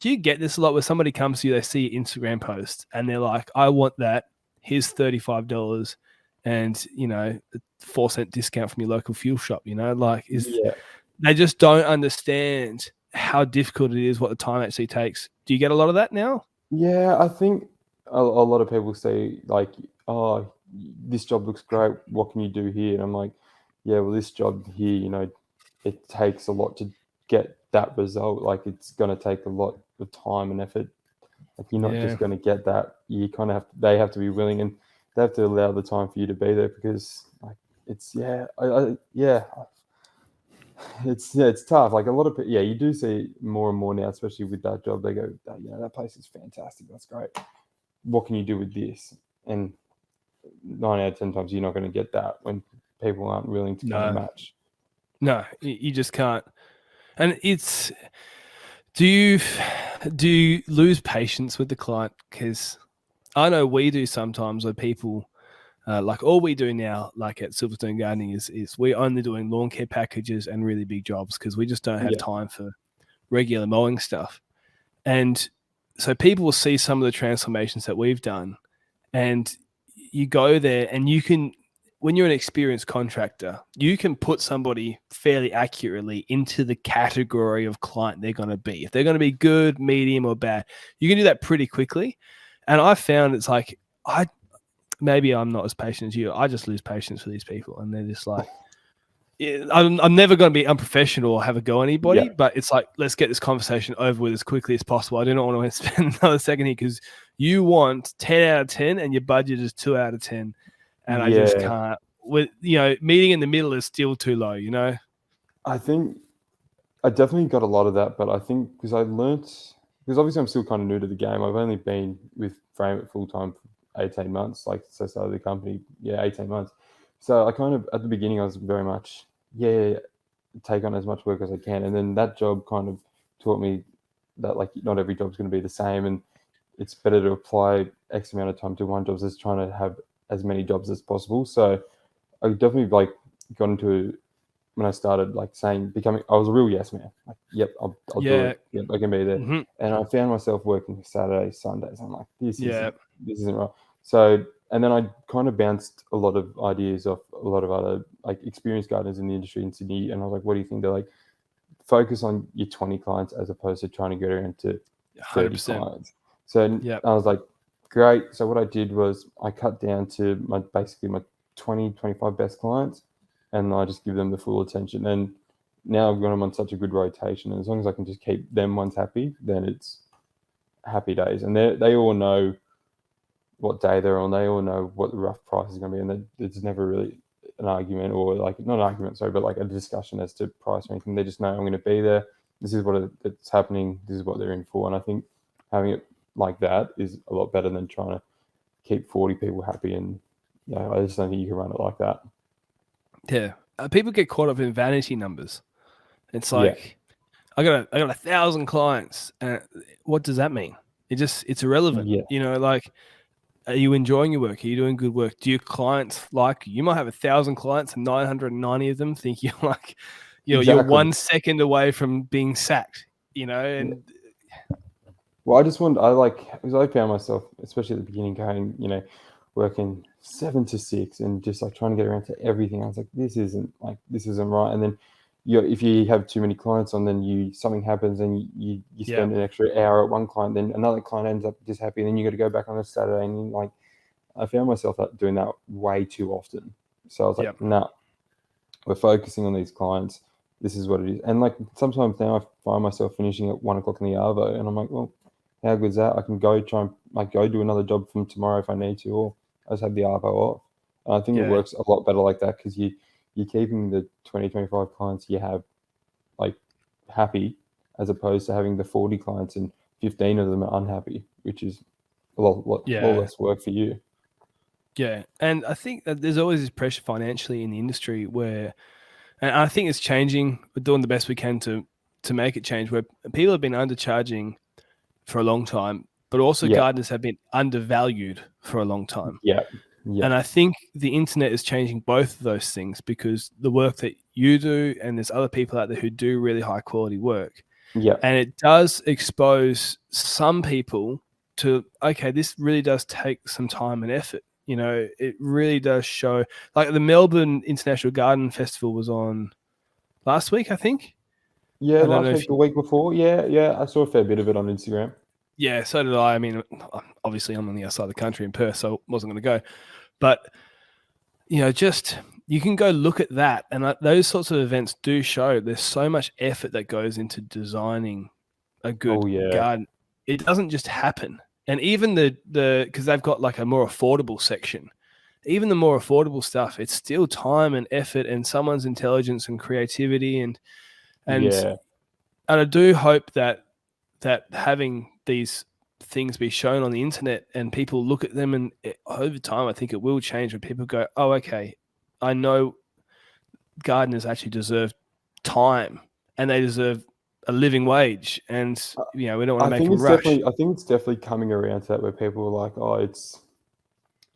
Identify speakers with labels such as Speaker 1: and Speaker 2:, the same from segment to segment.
Speaker 1: do you get this a lot where somebody comes to you, they see your Instagram post and they're like, I want that. Here's $35 and, 4-cent discount from your local fuel shop, like they just don't understand how difficult it is, what the time actually takes. Do you get a lot of that now?
Speaker 2: Yeah, I think a lot of people say like, oh, this job looks great. What can you do here? And I'm like, yeah, well, this job here, it takes a lot to get that result. Like it's going to take a lot of time and effort. Like you're not just going to get that. You kind of they have to be willing and they have to allow the time for you to be there because like it's it's tough. Like a lot of you do see more and more now, especially with that job. They go, that place is fantastic. That's great. What can you do with this? And 9 out of 10 times you're not going to get that when people aren't willing to kind of match.
Speaker 1: No, you just can't. And it's do you lose patience with the client? Because I know we do sometimes where people. Like all we do now, like at Silverstone Gardening, is we're only doing lawn care packages and really big jobs because we just don't have time for regular mowing stuff. And so people will see some of the transformations that we've done, and you go there and you can, when you're an experienced contractor, you can put somebody fairly accurately into the category of client they're going to be. If they're going to be good, medium, or bad, you can do that pretty quickly. And I found it's like, maybe I'm not as patient as you. I just lose patience for these people. And they're just like, I'm never going to be unprofessional or have a go at anybody, but it's like, let's get this conversation over with as quickly as possible. I do not want to spend another second here because you want 10 out of 10 and your budget is 2 out of 10. And I just can't. With meeting in the middle is still too low,
Speaker 2: I think I definitely got a lot of that, but I think because obviously I'm still kind of new to the game. I've only been with Frame It full time for 18 months, like so I started the company, 18 months. So I kind of, at the beginning, I was very much, take on as much work as I can. And then that job kind of taught me that like not every job's going to be the same. And it's better to apply X amount of time to one job as trying to have as many jobs as possible. So I definitely like got into, when I started like I was a real yes man. Like, yep, I'll do it. Yep, I can be there.
Speaker 1: Mm-hmm.
Speaker 2: And I found myself working Saturdays, Sundays. I'm like, this isn't right. So, and then I kind of bounced a lot of ideas off a lot of other like experienced gardeners in the industry in Sydney. And I was like, what do you think? They're like, focus on your 20 clients as opposed to trying to get around to 30 100%. Clients. So I was like, great. So what I did was I cut down to my 20, 25 best clients, and I just give them the full attention. And now I've got them on such a good rotation. And as long as I can just keep them ones happy, then it's happy days. And they all know what day they're on. They all know what the rough price is going to be. And there's never really an argument or like, not an argument, sorry, but like a discussion as to price or anything. They just know I'm going to be there. This is what it's happening. This is what they're in for. And I think having it like that is a lot better than trying to keep 40 people happy. And I just don't think you can run it like that.
Speaker 1: Yeah. People get caught up in vanity numbers. It's like, I got 1,000 clients. What does that mean? It's irrelevant. Like, are you enjoying your work? Are you doing good work? Do your clients like you? You might have 1,000 clients and 990 of them think you're like, you're 1 second away from being sacked, and
Speaker 2: well, I found myself, especially at the beginning, going, working 7 to 6 and just like trying to get around to everything. I was like, this isn't right. And then if you have too many clients on, then something happens and you spend an extra hour at one client, then another client ends up just happy, and then you got to go back on a Saturday. And like, I found myself doing that way too often. So I was like, nah, we're focusing on these clients. This is what it is. And like sometimes now I find myself finishing at 1 o'clock in the Arvo, and I'm like, well, how good is that? I can go try and like go do another job from tomorrow if I need to, or I just have the Arvo off. And I think it works a lot better like that because you're keeping the 20, 25 clients you have like happy, as opposed to having the 40 clients and 15 of them are unhappy, which is a lot less work for you.
Speaker 1: Yeah. And I think that there's always this pressure financially in the industry where, and I think it's changing. We're doing the best we can to make it change, where people have been undercharging for a long time, but also gardeners have been undervalued for a long time.
Speaker 2: Yeah.
Speaker 1: And I think the internet is changing both of those things, because the work that you do and there's other people out there who do really high quality work.
Speaker 2: Yeah.
Speaker 1: And it does expose some people to, okay, this really does take some time and effort. You know, it really does show. Like the Melbourne International Garden Festival was on last week, I think.
Speaker 2: Yeah,
Speaker 1: I don't know
Speaker 2: last
Speaker 1: if
Speaker 2: week, the week before. Yeah. I saw a fair bit of it on Instagram.
Speaker 1: yeah, so did I. I mean, obviously I'm on the outside of the country in Perth, so I wasn't going to go. But, you know, just you can go look at that. And those sorts of events do show there's so much effort that goes into designing a good
Speaker 2: Oh yeah.
Speaker 1: garden. It doesn't just happen. And even the because they've got like a more affordable section, even the more affordable stuff, it's still time and effort and someone's intelligence and creativity and
Speaker 2: Yeah.
Speaker 1: I do hope that having these things be shown on the internet and people look at them and over time I think it will change when people go, oh, okay, I know gardeners actually deserve time and they deserve a living wage, and you know we don't want to make them rush.
Speaker 2: I think it's definitely coming around to that where people are like, oh, it's,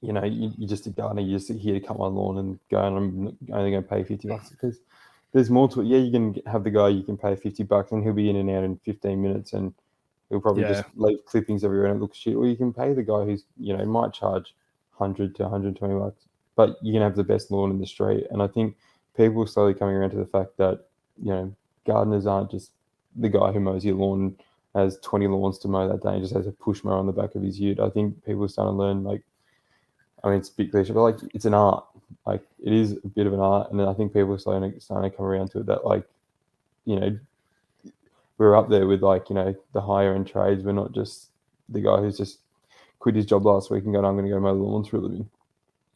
Speaker 2: you know, you're just a gardener, you're just here to cut my lawn and go, and I'm only going to pay $50 because there's more to it. Yeah, you can have the guy you can pay $50 and he'll be in and out in 15 minutes and he'll probably
Speaker 1: Yeah,
Speaker 2: just leave clippings everywhere and it looks shit. Or you can pay the guy who's, you know, might charge 100 to $120, but you can have the best lawn in the street. And I think people are slowly coming around to the fact that, you know, gardeners aren't just the guy who mows your lawn, has 20 lawns to mow that day and just has a push mower on the back of his ute. I think people are starting to learn, like, I mean, it's a bit cliche, but like it's an art. Like it is a bit of an art, and then I think people are starting to come around to it that, like, you know, we're up there with, like, you know, the higher end trades. We're not just the guy who's just quit his job last week and going, I'm going to go mow the lawns for a living.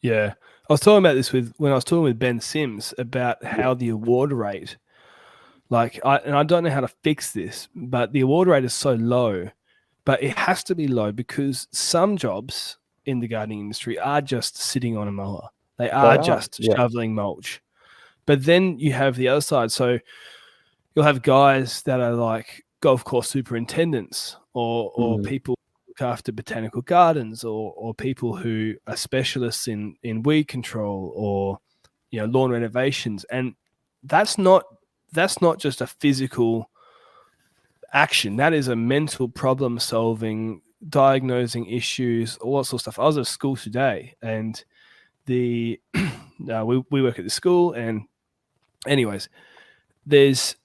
Speaker 1: yeah. I was talking about this when I was talking with Ben Sims about how the award rate, like, and I don't know how to fix this, but the award rate is so low, but it has to be low because some jobs in the gardening industry are just sitting on a mower. They
Speaker 2: They
Speaker 1: are
Speaker 2: are,
Speaker 1: just
Speaker 2: yeah.
Speaker 1: shoveling mulch. But then you have the other side. So you'll have guys that are like golf course superintendents or people who look after botanical gardens or people who are specialists in weed control or, you know, lawn renovations. And that's not just a physical action. That is a mental problem solving, diagnosing issues, all that sort of stuff. I was at school today and we work at the school, and anyways, it's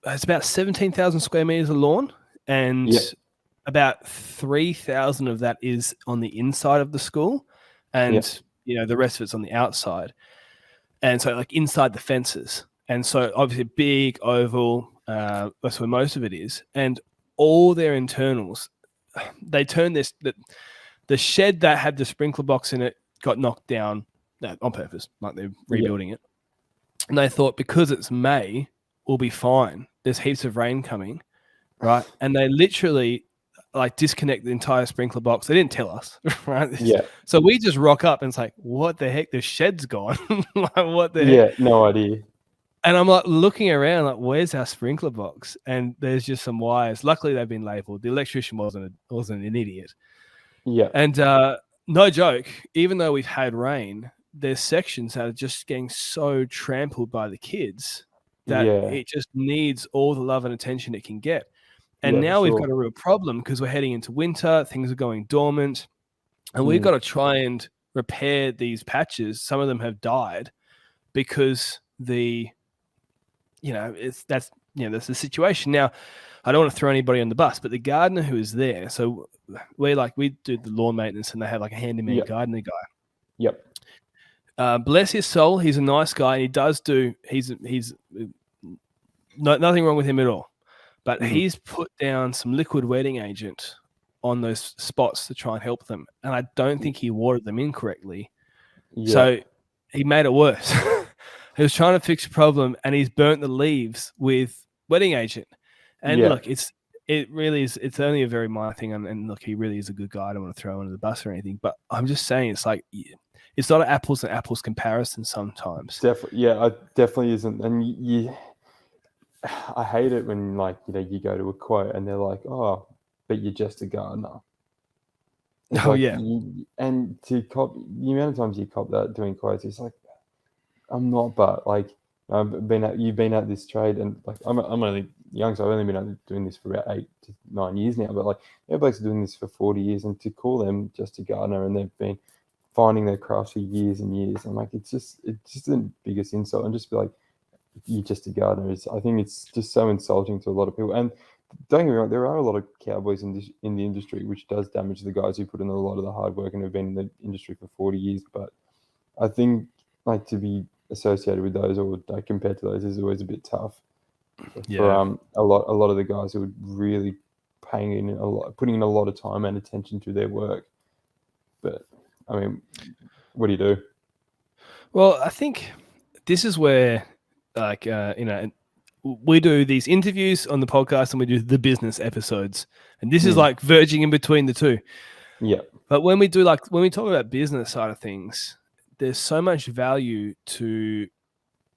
Speaker 1: about 17,000 square meters of lawn, and
Speaker 2: Yeah.
Speaker 1: about 3,000 of that is on the inside of the school,
Speaker 2: Yeah.
Speaker 1: and you know the rest of it's on the outside, and so like inside the fences, and so obviously big oval. That's where most of it is, and all their internals. They turned the shed that had the sprinkler box in it got knocked down on purpose, like they're rebuilding it. And they thought because it's May, we'll be fine. There's heaps of rain coming, right? And they literally like disconnect the entire sprinkler box. They didn't tell us, right?
Speaker 2: Yeah.
Speaker 1: So we just rock up and it's like, what the heck? The shed's gone. Like, what the heck?
Speaker 2: Yeah. No idea.
Speaker 1: And I'm like looking around, like, where's our sprinkler box? And there's just some wires. Luckily, they've been labeled. The electrician wasn't an idiot.
Speaker 2: Yeah.
Speaker 1: And no joke, even though we've had rain, there's sections that are just getting so trampled by the kids that
Speaker 2: Yeah.
Speaker 1: it just needs all the love and attention it can get. And
Speaker 2: Yeah, for
Speaker 1: now we've
Speaker 2: sure.
Speaker 1: got a real problem because we're heading into winter, things are going dormant, and we've
Speaker 2: Mm.
Speaker 1: got to try and repair these patches. Some of them have died because that's the situation. Now, I don't want to throw anybody on the bus, but the gardener who is there, so we do the lawn maintenance and they have like a handyman gardener guy.
Speaker 2: Yep.
Speaker 1: Bless his soul, he's a nice guy and he does he's nothing wrong with him at all. But he's put down some liquid wetting agent on those spots to try and help them. And I don't think he watered them incorrectly.
Speaker 2: Yeah.
Speaker 1: So he made it worse. He was trying to fix a problem and he's burnt the leaves with wetting agent. And look, it really is, it's only a very minor thing. And look, he really is a good guy. I don't want to throw him under the bus or anything, but I'm just saying it's like, it's not an apples and apples comparison sometimes.
Speaker 2: Definitely. Yeah, it definitely isn't. And I hate it when, like, you know, you go to a quote and they're like, oh, but you're just a gardener. It's like,
Speaker 1: yeah.
Speaker 2: And to cop, the amount of times you cop that doing quotes, it's like, I'm not, but like, you've been at this trade, and like, I'm only young, so I've only been doing this for about 8 to 9 years now, but like everybody's doing this for 40 years, and to call them just a gardener and they've been finding their craft for years and years, I'm like, it's just the biggest insult. And just be like, you're just a gardener. I think it's just so insulting to a lot of people. And don't get me wrong, there are a lot of cowboys in the industry, which does damage the guys who put in a lot of the hard work and have been in the industry for 40 years. But I think like to be associated with those or like compared to those is always a bit tough for a lot of the guys who are really putting in a lot of time and attention to their work. But I mean, what do you do?
Speaker 1: Well, I think this is where, like, we do these interviews on the podcast and we do the business episodes, and this is like verging in between the two.
Speaker 2: Yeah.
Speaker 1: But when we talk about business side of things, there's so much value to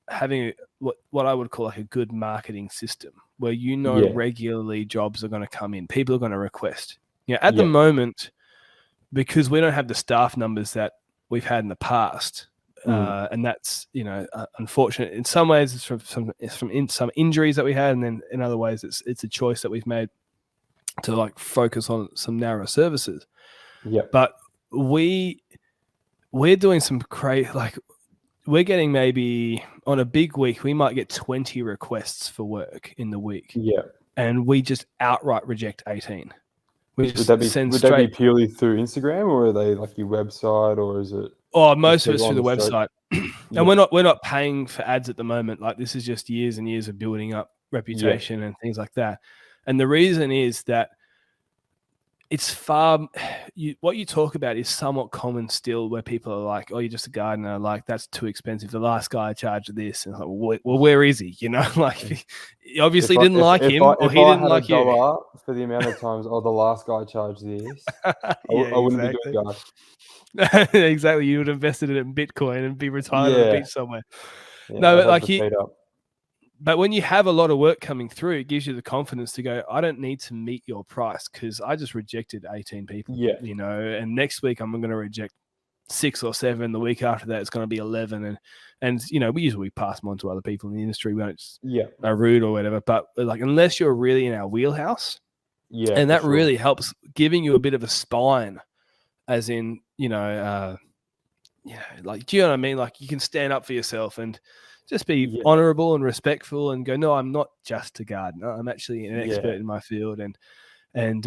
Speaker 1: having what I would call like a good marketing system where regularly jobs are going to come in, people are going to request. At the moment, because we don't have the staff numbers that we've had in the past, and that's unfortunate. In some ways, it's from some injuries that we had, and then in other ways, it's a choice that we've made to like focus on some narrow services.
Speaker 2: Yeah.
Speaker 1: But we're doing some crazy, like we're getting maybe on a big week, we might get 20 requests for work in the week.
Speaker 2: Yeah.
Speaker 1: And we just outright reject 18.
Speaker 2: Would that be purely through Instagram, or are they like your website, or is it?
Speaker 1: Oh, most of it's through the website. And we're not paying for ads at the moment. Like this is just years and years of building up reputation and things like that. And the reason is that it's what you talk about is somewhat common still, where people are like, "Oh, you're just a gardener. Like that's too expensive. The last guy charged this." And I'm like, well, where is he? Like he obviously didn't like him, or he didn't like you.
Speaker 2: For the amount of times, the last guy charged this, I wouldn't be doing that.
Speaker 1: Exactly. You would have invested it in Bitcoin and be retired on the beach somewhere.
Speaker 2: Yeah,
Speaker 1: no, but like but when you have a lot of work coming through, it gives you the confidence to go, I don't need to meet your price because I just rejected 18 people.
Speaker 2: Yeah.
Speaker 1: And next week I'm going to reject 6 or 7. The week after that, it's going to be 11. And we usually pass them on to other people in the industry. We don't just are rude or whatever. But like, unless you're really in our wheelhouse, and that really helps giving you a bit of a spine, as in, like, do you know what I mean? Like you can stand up for yourself and just be honorable and respectful and go, no, I'm not just a gardener. I'm actually an expert in my field. And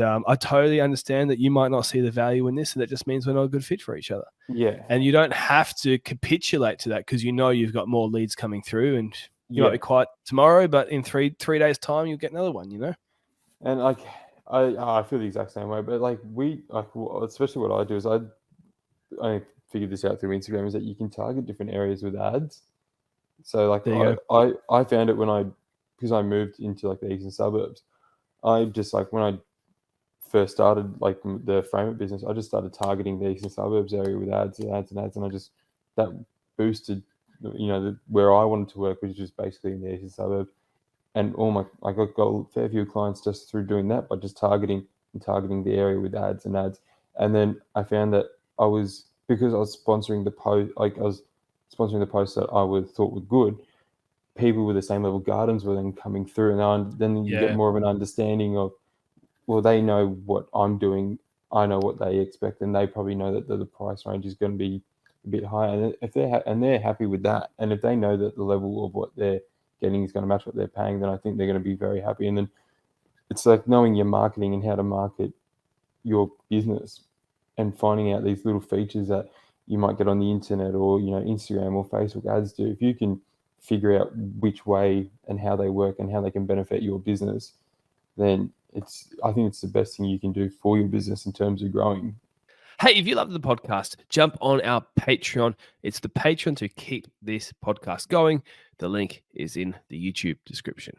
Speaker 1: I totally understand that you might not see the value in this, and that just means we're not a good fit for each other.
Speaker 2: Yeah.
Speaker 1: And you don't have to capitulate to that because you've got more leads coming through, and you might be quiet tomorrow, but in three days' time, you'll get another one,
Speaker 2: And like, I feel the exact same way, but like especially what I do is I figured this out through Instagram, is that you can target different areas with ads. So like I found it because I moved into like the eastern suburbs. I just like when I first started like the frame business, I just started targeting the eastern suburbs area with ads, and that boosted where I wanted to work, which was basically in the eastern suburbs. And I got a fair few clients just through doing that, by just targeting the area with ads. And then I found that because I was sponsoring the post, like I was sponsoring the posts that I thought were good, people with the same level gardens were then coming through, and then you get more of an understanding of, well, they know what I'm doing, I know what they expect, and they probably know that the price range is going to be a bit higher. And if they're happy with that, and if they know that the level of what they're getting is going to match what they're paying, then I think they're going to be very happy. And then it's like knowing your marketing and how to market your business, and finding out these little features that you might get on the internet or Instagram or Facebook ads do. If you can figure out which way and how they work and how they can benefit your business, then I think it's the best thing you can do for your business in terms of growing.
Speaker 3: Hey, if you love the podcast, jump on our Patreon. It's the Patreon to keep this podcast going. The link is in the YouTube description.